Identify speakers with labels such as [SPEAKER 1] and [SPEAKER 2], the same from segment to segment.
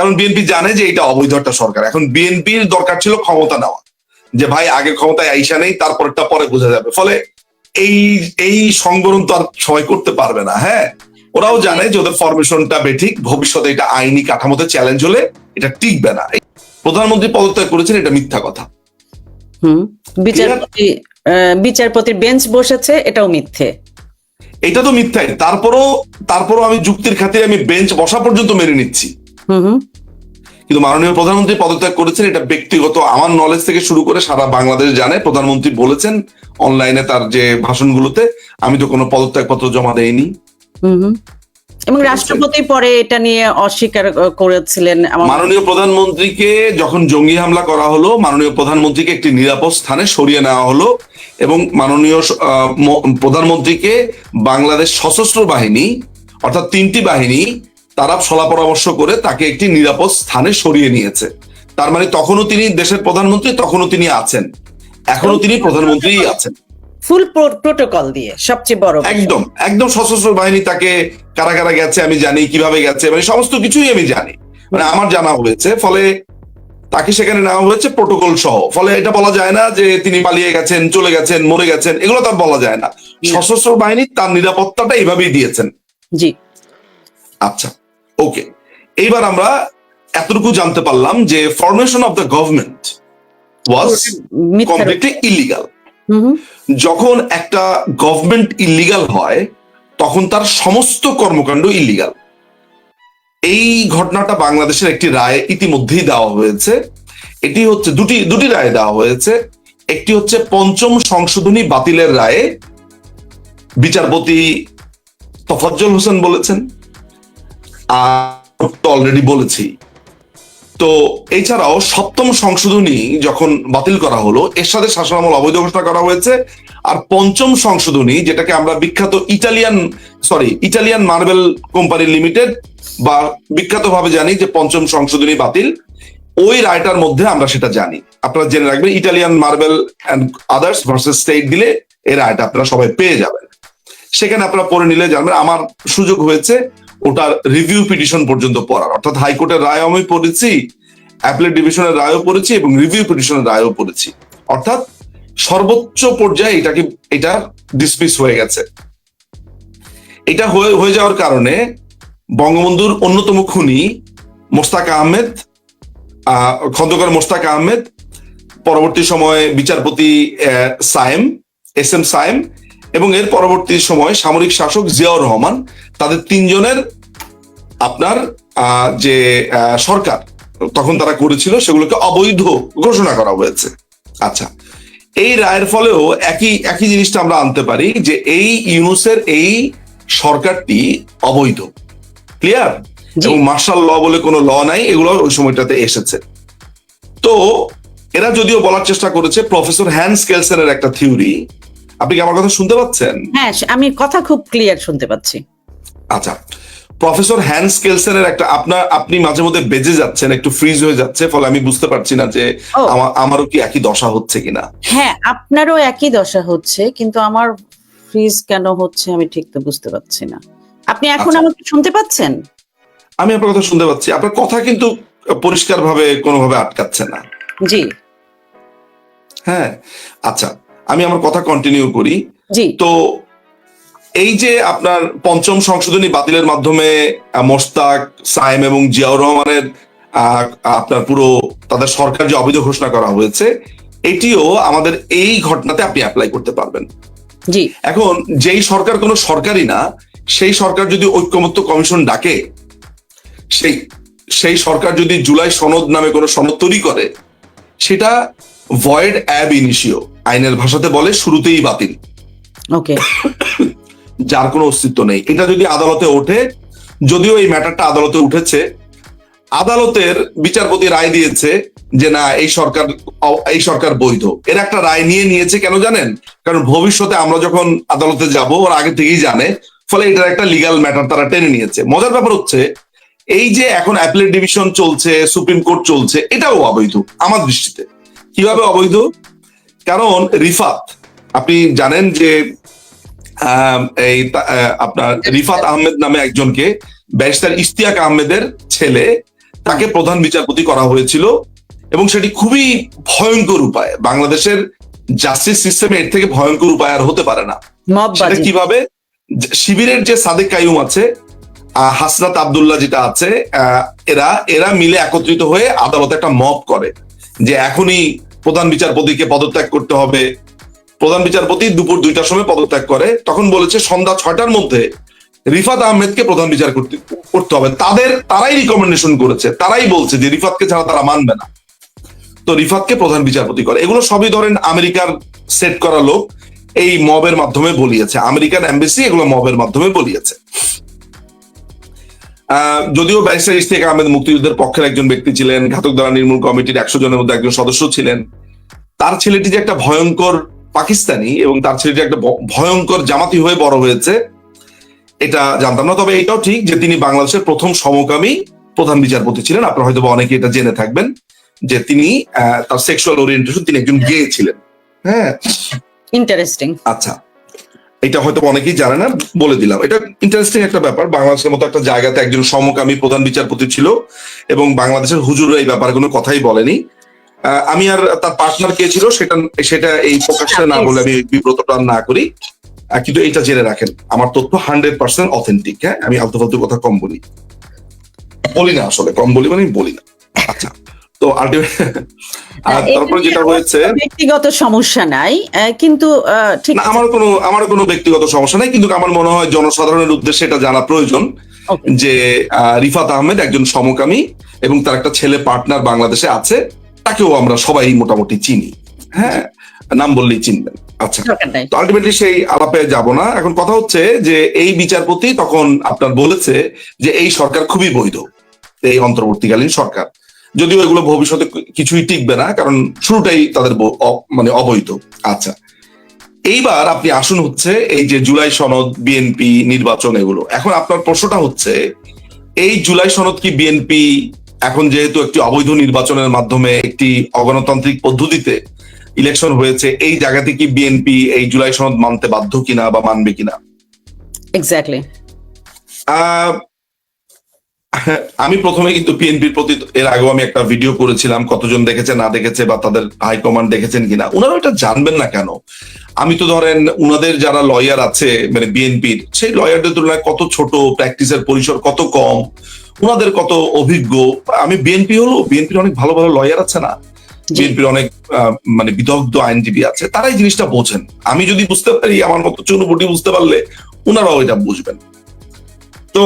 [SPEAKER 1] কারণ বিএনপি জানে যে এটা অবৈধ একটা সরকার। এখন বিএনপির দরকার ছিল ক্ষমতা নেওয়া, যে ভাই আগে ক্ষমতায় আইসা নেই, তারপরটা পরে বোঝা যাবে। ফলে এই এই সংবরণ তো আর সবাই করতে পারবে না। হ্যাঁ, ওরাও জানে যে ওদের ফরমেশনটা বেঠিক, ভবিষ্যতে এটা আইনি কাঠামোতে চ্যালেঞ্জ হলে এটা টিকবে না। প্রধানমন্ত্রী পদত্যাগ করেছেন, এটা মিথ্যা কথা।
[SPEAKER 2] বিচারপতির বেঞ্চ বসেছে, এটাও মিথ্যে।
[SPEAKER 1] এটা তো মিথ্যাই। তারপরও আমি যুক্তির খাতিরে আমি বেঞ্চ বসা পর্যন্ত মেনে নিচ্ছি। কিন্তু মাননীয় প্রধানমন্ত্রী পদত্যাগ করেছেন, এটা ব্যক্তিগত আমার নলেজ থেকে শুরু করে সারা বাংলাদেশ জানে। প্রধানমন্ত্রী বলেছেন অনলাইনে তার যে ভাষণগুলোতে, আমি তো কোনো পদত্যাগপত্র জমা দেইনি।
[SPEAKER 2] এবং রাষ্ট্রপতি পরে এটা নিয়ে অস্বীকার করেছিলেন।
[SPEAKER 1] মাননীয় প্রধানমন্ত্রীকে যখন জঙ্গি হামলা করা হলো, মাননীয় প্রধানমন্ত্রীকে একটি নিরাপদ স্থানে সরিয়ে নেওয়া হলো এবং মাননীয় প্রধানমন্ত্রীকে বাংলাদেশ সশস্ত্র বাহিনী অর্থাৎ 3টি বাহিনী তারা সলা পরামর্শ করে তাকে একটি নিরাপদ স্থানে সরিয়ে নিয়েছে। তার মানে তখনও তিনি দেশের প্রধানমন্ত্রী, তখনও তিনি আছেন, এখনো তিনি প্রধানমন্ত্রীই আছেন,
[SPEAKER 2] ফুল প্রোটোকল দিয়ে। সবচেয়ে বড়
[SPEAKER 1] একদম একদম সশস্ত্র বাহিনী তাকে কারা কারা গেছে আমি জানি, কিভাবে গেছে মানে সমস্ত কিছুই আমি জানি, মানে আমার জানা হয়েছে। ফলে তাকে সেখানে নেওয়া হয়েছে প্রোটোকল সহ। ফলে এটা বলা যায় না যে তিনি পালিয়ে গেছেন, চলে গেছেন, মরে গেছেন, এগুলো তার বলা যায় না। সশস্ত্র বাহিনী তার নিরাপত্তাটা এইভাবেই দিয়েছেন।
[SPEAKER 2] জি,
[SPEAKER 1] আচ্ছা, ওকে। এইবার আমরা এতটুকু জানতে পারলাম যে formation of the government was completely illegal. যখন একটা গভর্নমেন্ট ইলিগাল হয় তখন তার সমস্ত কর্মকাণ্ড ইলিগাল। এই ঘটনাটা বাংলাদেশের একটি রায় ইতিমধ্যেই দেওয়া হয়েছে। এটি হচ্ছে দুটি রায় দেওয়া হয়েছে। একটি হচ্ছে 5ম সংশোধনী বাতিলের রায়ে বিচারপতি তোফাজ্জল হোসেন বলেছেন, আর অলরেডি বলেছি। তো এছাড়াও 7ম সংশোধনী যখন বাতিল করা হলো, এর সাথে শাসনামল অবৈধ ঘোষণা করা হয়েছে। আর 5ম সংশোধনী, যেটাকে আমরা বিখ্যাত ইটালিয়ান মার্বেল কোম্পানি লিমিটেড বা বিখ্যাতভাবে জানি যে 5ম সংশোধনী বাতিল, ওই রায়টার মধ্যে আমরা সেটা জানি। আপনারা জেনে রাখবেন, Italian marble and others versus state দিলে এই রায়টা আপনারা সবাই পেয়ে যাবেন। সেখানে আপনারা পড়ে নিলে জানবেন। আমার সুযোগ হয়েছে ওটার রিভিউ পিটিশন পর্যন্ত পড়ার, অর্থাৎ হাইকোর্টের রায় আমি পড়েছি, অ্যাপিলেট ডিভিশনের রায়ও পড়েছি এবং রিভিউ পিটিশনের রায়ও পড়েছি। অর্থাৎ সর্বোচ্চ পর্যায়ে এটা ডিসমিস হয়ে গেছে। এটা হয়ে যাওয়ার কারণে বঙ্গবন্ধুর অন্যতম খুনি মোস্তাক আহমেদ, খন্দকার মোস্তাক আহমেদ, পরবর্তী সময়ে বিচারপতি এস এম সায়েম এবং এর পরবর্তী সময় সামরিক শাসক জিয়াউর রহমান, তাদের 3 জনের আপনার যে সরকার তখন তারা করেছিল সেগুলোকে অবৈধ ঘোষণা করা হয়েছে। আচ্ছা, এই রায়ের ফলেও একই জিনিসটা আমরা আনতে পারি যে এই ইউনূসের এই সরকারটি অবৈধ, ক্লিয়ার। এবং মার্শাল ল বলে কোনো ল নাই, এগুলো ওই সময়টাতে এসেছে। তো এরা যদিও বলার চেষ্টা করেছে প্রফেসর হ্যান্স কেলসেনের একটা থিওরি। আপনি কি আমার কথা শুনতে পাচ্ছেন?
[SPEAKER 2] হ্যাঁ, আমি কথা খুব ক্লিয়ার শুনতে পাচ্ছি।
[SPEAKER 1] আচ্ছা, প্রফেসর হ্যান্স কেলসেনের একটা আপনি মাঝে মধ্যে বেজে যাচ্ছেন, একটু ফ্রিজ হয়ে যাচ্ছে, ফলে আমি বুঝতে পারছি না যে আমারও কি একই দশা হচ্ছে কিনা।
[SPEAKER 2] হ্যাঁ, আপনারও একই দশা হচ্ছে, কিন্তু আমার ফ্রিজ কেন হচ্ছে আমি ঠিক তো বুঝতে পারছি না। আপনি এখন আমাকে শুনতে পাচ্ছেন?
[SPEAKER 1] আমি আপনার কথা শুনতে পাচ্ছি, আপনার কথা কিন্তু পরিষ্কারভাবে কোনোভাবে আটকাচ্ছে না।
[SPEAKER 2] জি,
[SPEAKER 1] হ্যাঁ, আচ্ছা, আমি আমার কথা কন্টিনিউ করি।
[SPEAKER 2] জি।
[SPEAKER 1] তো এই যে আপনার 5ম সংশোধনী বাতিলের মাধ্যমে মোস্তাক, সায়েম এবং জিয়াউর রহমানের আপনার পুরো তাদের সরকার যে অবৈধ ঘোষণা করা হয়েছে, এটিও আমাদের এই ঘটনাতে আপনি অ্যাপ্লাই করতে পারবেন।
[SPEAKER 2] জি।
[SPEAKER 1] এখন যেই সরকার কোনো সরকারই না, সেই সরকার যদি ঐক্যমত্য কমিশন ডাকে, সেই সরকার যদি জুলাই সনদ নামে কোনো সনদ তৈরি করে, সেটা ভয়েড অ্যাব ইনিশিও, আইনের ভাষাতে বলে শুরুতেই বাতিল।
[SPEAKER 2] ওকে।
[SPEAKER 1] যার কোনো অস্তিত্ব নেই। এটা যদি আদালতে ওঠে, যদিও এই ম্যাটারটা আদালতে উঠেছে, আদালতের বিচারপতি রায় দিয়েছে যে না, এই সরকার বৈধ। এর একটা রায় নিয়েছে কেন জানেন? কারণ ভবিষ্যতে আমরা যখন আদালতে যাব, ওরা আগে থেকেই জানে, ফলে এটার একটা লিগাল ম্যাটার তারা টেনে নিয়েছে। মজার ব্যাপার হচ্ছে এই যে এখন অ্যাপিলেট ডিভিশন চলছে, সুপ্রিম কোর্ট চলছে, এটাও অবৈধ আমার দৃষ্টিতে। কিভাবে অবৈধ? কারণ রিফাত, আপনি জানেন যে আপনার রিফাত আহমেদ নামে একজনকে ব্যারিস্টার ইশতিয়াক আহমেদের ছেলে, তাকে প্রধান বিচারপতি করা হয়েছিল, এবং সেটি খুবই ভয়ঙ্কর উপায়। বাংলাদেশের জাস্টিস সিস্টেমে এর থেকে ভয়ঙ্কর উপায় আর হতে পারে না। সেটা কিভাবে? শিবিরের যে সাদেক কাইয়ুম আছে, হাসনাত আব্দুল্লাহ যেটা আছে, এরা মিলে একত্রিত হয়ে আদালতে একটা মব করে যে এখনই প্রধান বিচারপতিকে পদত্যাগ করতে হবে। প্রধান বিচারপতি দুপুর 2টার সময় পদত্যাগ করে, তখন বলেছে সন্ধ্যা 6টার মধ্যে রিফাত আহমেদকে প্রধান বিচার করতে হবে। তারাই রিকমেন্ডেশন করেছে, তারাই বলছে যে রিফাতকে ছাড়া তারা মানবে না, তো রিফাতকে প্রধান বিচারপতি করে। এগুলো সবই ধরেন আমেরিকার সেট করা লোক এই মবের মাধ্যমে বলিয়েছে, আমেরিকান এমবেসি এগুলো মবের মাধ্যমে বলিয়েছে। যদিও ব্যারিস্টার ইশতিয়াক আহমেদ মুক্তিযুদ্ধের পক্ষের একজন ব্যক্তি ছিলেন, ঘাতক দ্বারা নির্মূল কমিটির 100 জনের মধ্যে একজন সদস্য ছিলেন, তার ছেলেটি যে একটা ভয়ঙ্কর পাকিস্তানি এবং তার ছেলেটি একটা ভয়ঙ্কর জামাতি হয়ে বড় হয়েছে এটা জানতাম না। তবে এটাও ঠিক যে তিনি বাংলাদেশের প্রথম সমকামী প্রধান বিচারপতি ছিলেন। আপনারা হয়তো অনেকে এটা জেনে থাকবেন যে তিনি তার সেক্সুয়াল ওরিয়েন্টেশন, তিনি একজন গে ছিলেন। হ্যাঁ,
[SPEAKER 2] ইন্টারেস্টিং।
[SPEAKER 1] আচ্ছা, এটা হয়তো অনেকেই জানে না, বলে দিলাম। এটা ইন্টারেস্টিং একটা ব্যাপার। বাংলাদেশের মতো একটা জায়গাতে একজন সমকামী প্রধান বিচারপতি ছিল এবং বাংলাদেশের হুজুররা এই ব্যাপারে কোনো কথাই বলেনি। আমি আর তার পার্টনার কে ছিল সেটা এই প্রকাশটা না বলে আমি বিব্রতটা না করি, কিন্তু এটা জেনে রাখেন আমার তথ্য 100% অথেন্টিক। হ্যাঁ, আমি আলতু ফালতু কথা কম বলি না, আসলে কম বলি মানে বলি না। আচ্ছা, তো তারপরে যেটা হয়েছে,
[SPEAKER 2] ব্যক্তিগত সমস্যা নাই, কিন্তু ঠিক
[SPEAKER 1] না, আমার কোনো ব্যক্তিগত সমস্যা নাই, কিন্তু আমার মনে হয় জনসাধারণের উদ্দেশ্যে এটা জানা প্রয়োজন যে রিফাত আহমেদ একজন সমকামী এবং তার একটা ছেলে পার্টনার বাংলাদেশে আছে, তাকেও আমরা সবাই মোটামুটি চিনি। হ্যাঁ, নাম বললেই চিনবেন। আচ্ছা, তো আলটিমেটলি সেই আলাপে যাব না। এখন কথা হচ্ছে যে এই বিচারপতি তখন আপনার বলেছে যে এই সরকার খুবই বৈধ, এই অন্তর্বর্তীকালীন সরকার, যদিও এগুলো ভবিষ্যতে কিছুই টিকবে না, কারণ শুরুটাই তাদের মানে অবৈধ। আচ্ছা, এইবার আপনি আসুন হচ্ছে এই যে জুলাই সনদ, বিএনপি নির্বাচন, এগুলো এখন আপনার প্রশ্নটা হচ্ছে এই জুলাই সনদ কি বিএনপি এখন যেহেতু একটি অবৈধ নির্বাচনের মাধ্যমে একটি অগণতান্ত্রিক পদ্ধতিতে ইলেকশন হয়েছে, এই জায়গাতে কি বিএনপি এই জুলাই সনদ মানতে বাধ্য কিনা বা মানবে কিনা?
[SPEAKER 2] এক্স্যাক্টলি।
[SPEAKER 1] আমি প্রথমে কিন্তু বিএনপির প্রতি এর আগেও আমি একটা ভিডিও করেছিলাম, কতজন দেখেছে না দেখেছে বা তাদের হাইকমান্ড দেখেছেন কিনা, ওনারা এটা জানবেন না কেন? আমি তো ধরেন উনাদের যারা লয়ার আছে মানে বিএনপির, সেই লয়ারদের তুলনায় কত ছোট, প্র্যাকটিসের পরিসর কত কম, ওনাদের কত অভিজ্ঞ। আমি বিএনপির অনেক ভালো ভালো লয়ার আছে না, বিএনপির অনেক মানে বিদগ্ধ আইনজীবী আছে, তারা এই জিনিসটা বোঝেন। আমি যদি বুঝতে পারি, আমার মতো চুনুপুটি বুঝতে পারলে ওনারাও এটা বুঝবেন। তো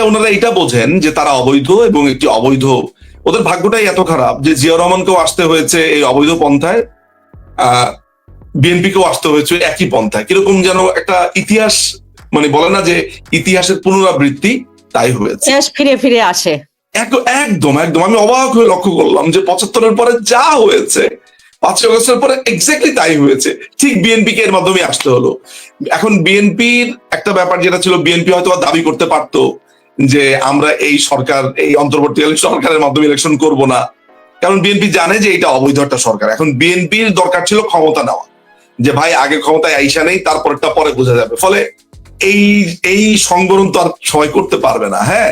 [SPEAKER 1] ওনারা এটা বোঝেন যে তারা অবৈধ, এবং একটি অবৈধ, ওদের ভাগ্যটাই এত খারাপ যে জিয়াউর রহমানকেও আসতে হয়েছে এই অবৈধ পন্থায়, বিএনপিকেও আসতে হয়েছে একই পন্থায়। কিরকম যেন একটা ইতিহাস, মানে বলে না যে ইতিহাসের পুনরাবৃত্তি, তাই হয়েছে,
[SPEAKER 2] ফিরে ফিরে আসে।
[SPEAKER 1] একদম আমি অবাক হয়ে লক্ষ্য করলাম যে 75-এর পরে যা হয়েছে 5ই আগস্টের পরে এক্স্যাক্টলি তাই হয়েছে, ঠিক বিএনপি কে এর মাধ্যমে আসতে হলো। এখন বিএনপির একটা ব্যাপার যেটা ছিল, বিএনপি হয়তো দাবি করতে পারতো যে আমরা এই সরকার, এই অন্তর্বর্তীকালীন সরকারের মাধ্যমে ইলেকশন করব না, কারণ বিএনপি জানে যে এটা অবৈধ একটা সরকার। এখন বিএনপির দরকার ছিল ক্ষমতা নেওয়া, যে ভাই আগে ক্ষমতায় আইসা নেই, তারপরটা পরে বোঝা যাবে। ফলে এই সংবরণ তো আর সবাই করতে পারবে না। হ্যাঁ,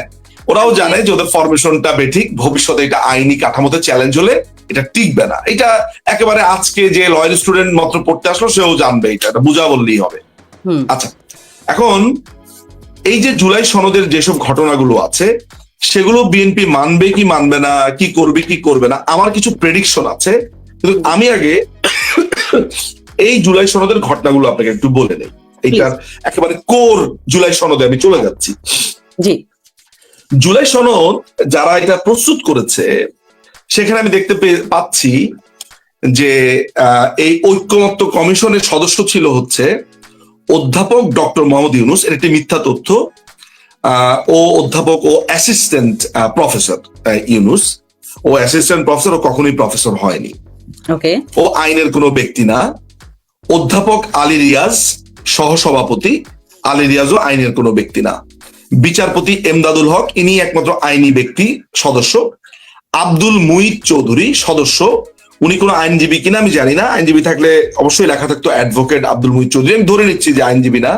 [SPEAKER 1] ওরাও জানে যে ওদের ফরমেশনটা বেঠিক, ভবিষ্যতে এটা আইনি কাঠামোতে চ্যালেঞ্জ হলে এটা টিকবে না। এটা একেবারে আজকে যে লয়ার স্টুডেন্ট মাত্র পড়তে আসলো সেও জানবে, এটা বুঝা বললেই হবে। আচ্ছা, এখন এই যে জুলাই সনদের যেসব ঘটনাগুলো আছে সেগুলো বিএনপি মানবে কি মানবে না, কি করবে কি করবে না, আমার কিছু প্রেডিকশন আছে, কিন্তু আমি আগে এই জুলাই সনদের ঘটনাগুলো আপনাকে একটু বলে নেই। এইটার একেবারে কোর জুলাই সনদে আমি চলে যাচ্ছি।
[SPEAKER 2] জি,
[SPEAKER 1] জুলাই সনদ যারা এটা প্রস্তুত করেছে, সেখানে আমি দেখতে পাচ্ছি যে এই ঐক্যমত্য কমিশনের সদস্য ছিল হচ্ছে অধ্যাপক ডক্টর মোহাম্মদ ইউনুস। এর একটি মিথ্যা তথ্য। ও অধ্যাপক, ও অ্যাসিস্ট্যান্ট প্রফেসর ইউনুস, ও অ্যাসিস্ট্যান্ট প্রফেসর, ও কখনোই প্রফেসর হয়নি।
[SPEAKER 2] ওকে,
[SPEAKER 1] ও আইনের কোনো ব্যক্তি না। অধ্যাপক আলী রিয়াজ সহসভাপতি, আলী রিয়াজও আইনের কোনো ব্যক্তি না। বিচারপতি এমদাদুল হক, ইনি একমাত্র আইনি ব্যক্তি সদস্য। আব্দুল মুঈদ চৌধুরী সদস্য, উনি কোনো আইনজীবী কিনা আমি জানি না, আইনজীবী থাকলে অবশ্যই লেখা থাকতো অ্যাডভোকেট আব্দুল মুঈদ চৌধুরী, আমি ধরে নিচ্ছি যে আইনজীবী না।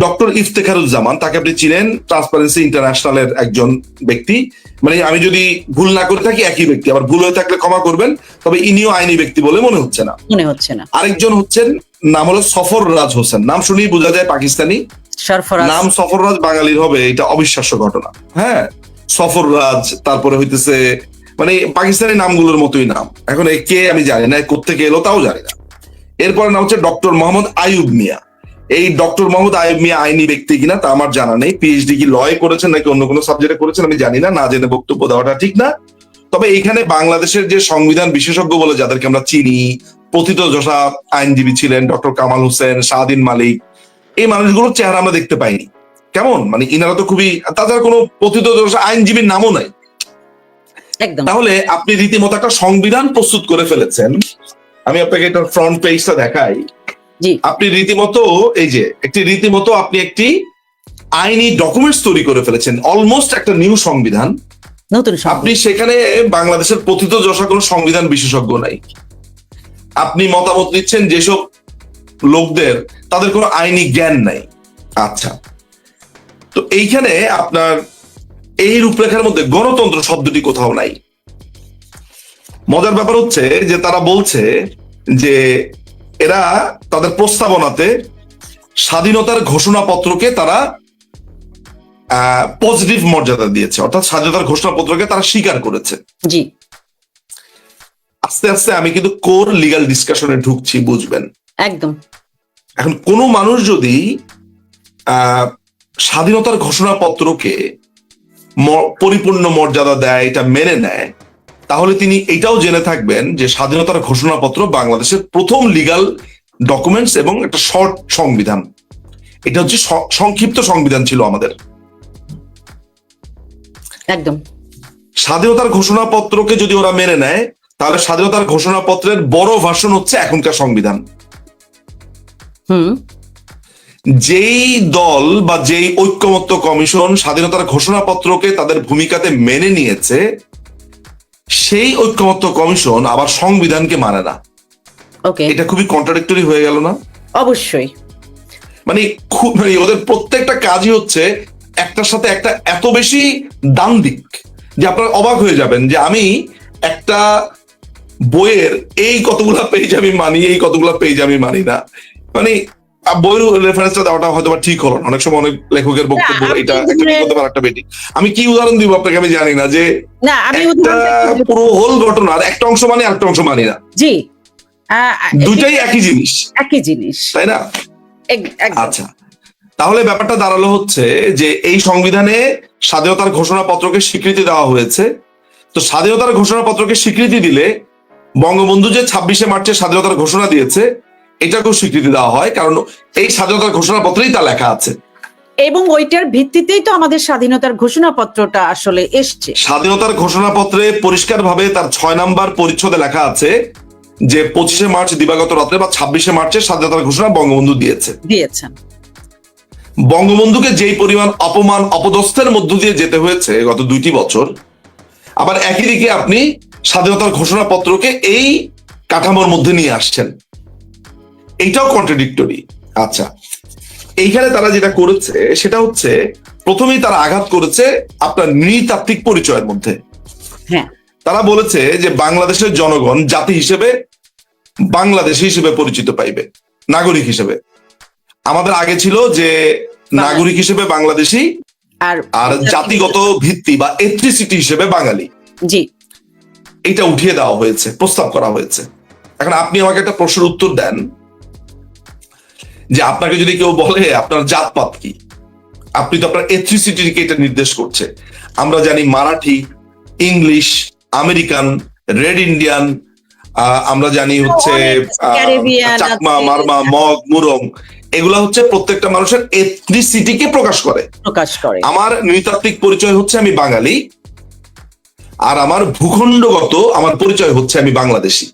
[SPEAKER 1] ডক্টর ইফতেখারুজ্জামান, তাকে আপনি চিনেন, ট্রান্সপারেন্সি ইন্টারন্যাশনালের একজন ব্যক্তি, মানে আমি যদি ভুল না করে থাকি একই ব্যক্তি, আবার ভুল হয়ে থাকলে ক্ষমা করবেন, তবে ইনিও আইনি ব্যক্তি বলে মনে হচ্ছে না।
[SPEAKER 2] মনে হচ্ছে না।
[SPEAKER 1] আরেকজন হচ্ছেন, নাম হলো সফররাজ হোসেন, নাম শুনেই বোঝা যায় পাকিস্তানি।
[SPEAKER 2] সরফরাজ।
[SPEAKER 1] নাম সফররাজ বাঙালির হবে, এটা অবিশ্বাস্য ঘটনা। হ্যাঁ, সফররাজ, তারপরে হইতেছে মানে পাকিস্তানি নামগুলোর মতোই নাম। এখন এ কে আমি জানি না, কোত্থেকে এলো তাও জানি না। এরপরে নাম হচ্ছে ডক্টর মোহাম্মদ আইয়ুব মিয়া। এই ডক্টর মোহাম্মদ আইয়ুব মিয়া আইনি ব্যক্তি কিনা তা আমার জানা নেই। পিএইচডি কি লয়ে করেছেন নাকি অন্য কোনো সাবজেক্টে করেছেন আমি জানি না, না জেনে বক্তব্য দেওয়াটা ঠিক না। তবে এইখানে বাংলাদেশের যে সংবিধান বিশেষজ্ঞ বলে যাদেরকে আমরা চিনি, প্রথিতযশা আইনজীবী ছিলেন ডক্টর কামাল হোসেন, শাহদিন মালিক, এই মানুষগুলোর চেহারা আমরা দেখতে পাইনি। কেমন মানে ইনারা তো খুবই, তাদের কোনো প্রথিতযশা আইনজীবীর নামও নাই।
[SPEAKER 2] একদম।
[SPEAKER 1] তাহলে আপনি রীতিমতো একটা সংবিধান প্রস্তুত করে ফেলেছেন। আমি আপনাকে এটার ফ্রন্ট পেজটা দেখাই।
[SPEAKER 2] জি।
[SPEAKER 1] আপনি রীতিমতো এই যে রীতিমতো আপনি একটি আইনি ডকুমেন্টস তৈরি করে ফেলেছেন, অলমোস্ট একটা নিউ সংবিধান।
[SPEAKER 2] নতুন
[SPEAKER 1] আপনি সেখানে বাংলাদেশের প্রথিতযশা কোনো সংবিধান বিশেষজ্ঞ নাই। আপনি মতামত দিচ্ছেন যেসব লোকদের, তাদের কোনো আইনি জ্ঞান নাই। আচ্ছা, তো এইখানে আপনার এই রূপরেখার মধ্যে গণতন্ত্র শব্দটি কোথাও নাই। মজার ব্যাপার হচ্ছে যে তারা বলছে যে এরা তাদের প্রস্তাবনাতে স্বাধীনতার ঘোষণাপত্রকে তারা পজিটিভ মর্যাদা দিয়েছে, অর্থাৎ স্বাধীনতার ঘোষণাপত্রকে তারা স্বীকার করেছে।
[SPEAKER 2] জি।
[SPEAKER 1] আস্তে আস্তে আমি কিন্তু কোর লিগ্যাল ডিসকাশনে ঢুকছি, বুঝবেন।
[SPEAKER 2] একদম।
[SPEAKER 1] এখন কোনো মানুষ যদি স্বাধীনতার ঘোষণাপত্রকে পরিপূর্ণ মর্যাদা দেয়, এটা মেনে নেয়, তাহলে তিনি এটাও জেনে থাকবেন যে স্বাধীনতার ঘোষণাপত্র বাংলাদেশের প্রথম লিগ্যাল ডকুমেন্টস এবং একটা শর্ট সংবিধান। এটা হচ্ছে সংক্ষিপ্ত সংবিধান ছিল আমাদের।
[SPEAKER 2] একদম।
[SPEAKER 1] স্বাধীনতার ঘোষণাপত্রকে যদি ওরা মেনে নেয়, তাহলে স্বাধীনতার ঘোষণাপত্রের বড় ভার্সন হচ্ছে এখনকার সংবিধান। যেই দল বা যেই ঐক্যমত্য কমিশন স্বাধীনতার ঘোষণাপত্রকে তাদের ভূমিকাতে মেনে নিয়েছে, সেই ঐক্যমত্য কমিশন আবার সংবিধানকে মানে না।
[SPEAKER 2] ওকে।
[SPEAKER 1] এটা খুবই কন্ট্রাডিক্টরি হয়ে গেল না?
[SPEAKER 2] অবশ্যই।
[SPEAKER 1] মানে ওদের প্রত্যেকটা কাজই হচ্ছে একটার সাথে একটা এত বেশি দ্বান্দ্বিক যে আপনারা অবাক হয়ে যাবেন যে আমি একটা বইয়ের এই কতগুলা পেজ আমি মানি, এই কতগুলা পেজ আমি মানি না। মানে বইয়ের রেফারেন্সটা দেওয়াটা হয়তো ঠিক হলো না। অনেক সময় অনেক লেখকের বক্তব্য এটা একটা বেটি। আমি কি উদাহরণ দিব আপনাকে আমি জানি না, যে পুরো হোল ঘটনার একটা অংশ মানি আর একটা অংশ মানি না।
[SPEAKER 2] জি।
[SPEAKER 1] দুইটাই একই জিনিস,
[SPEAKER 2] একই জিনিস,
[SPEAKER 1] তাই না? আচ্ছা, তাহলে ব্যাপারটা দাঁড়ালো হচ্ছে যে এই সংবিধানে স্বাধীনতার ঘোষণাপত্রকে স্বীকৃতি দেওয়া হয়েছে। তো স্বাধীনতার ঘোষণাপত্রকে স্বীকৃতি দিলে বঙ্গবন্ধু যে 26শে মার্চে স্বাধীনতার ঘোষণা দিয়েছে এটাকেও স্বীকৃতি দেওয়া হয়, কারণ এই স্বাধীনতার ঘোষণাপত্রেই তা লেখা আছে।
[SPEAKER 2] এবং ওইটার ভিত্তিতেই তো আমাদের স্বাধীনতার ঘোষণাপত্রটা আসলে এসছে।
[SPEAKER 1] স্বাধীনতার ঘোষণাপত্রে পরিষ্কারভাবে তার 6 নম্বর পরিচ্ছদে লেখা আছে যে 25শে মার্চ দিবাগত রাত্রে বা 26শে মার্চে স্বাধীনতার ঘোষণা বঙ্গবন্ধু দিয়েছেন। বঙ্গবন্ধুকে যেই পরিমাণ অপমান অপদস্থের মধ্য দিয়ে যেতে হয়েছে গত 2টি বছর, আবার একই দিকে আপনি স্বাধীনতার ঘোষণাপত্রকে এই কাঠামোর মধ্যে নিয়ে আসছেন, এইটাও কন্ট্রাডিক্টরি। আচ্ছা, এইখানে তারা যেটা করেছে সেটা হচ্ছে প্রথমেই তারা আঘাত করেছে আপনার নৃতাত্ত্বিক পরিচয়ের মধ্যে।
[SPEAKER 2] হ্যাঁ,
[SPEAKER 1] তারা বলেছে যে বাংলাদেশের জনগণ জাতি হিসেবে বাংলাদেশি হিসেবে পরিচিত পাইবে, নাগরিক হিসেবে। আমাদের আগে ছিল যে নাগরিক হিসেবে বাংলাদেশি আর জাতিগত ভিত্তি বা এথনিসিটি হিসেবে বাঙালি।
[SPEAKER 2] জি,
[SPEAKER 1] এটা উঠিয়ে দেওয়া হয়েছে, প্রস্তাব করা হয়েছে। এখন আপনি আমাকে একটা প্রশ্নের উত্তর দেন যে আপনাকে যদি কেউ বলে আপনার জাতপাত কি, আপনি তো আপনার এথনিসিটিকে এটা নির্দেশ করছে। আমরা জানি Marathi, English, American, red Indian, আমরা জানি হচ্ছে চাকমা, মারমা, মগ, মুরং, এগুলা হচ্ছে প্রত্যেকটা মানুষের এথনিসিটিকে প্রকাশ করে। আমার নৃতাত্ত্বিক পরিচয় হচ্ছে আমি বাঙালি, আর আমার ভূখণ্ডগত আমার পরিচয় হচ্ছে আমি বাংলাদেশি।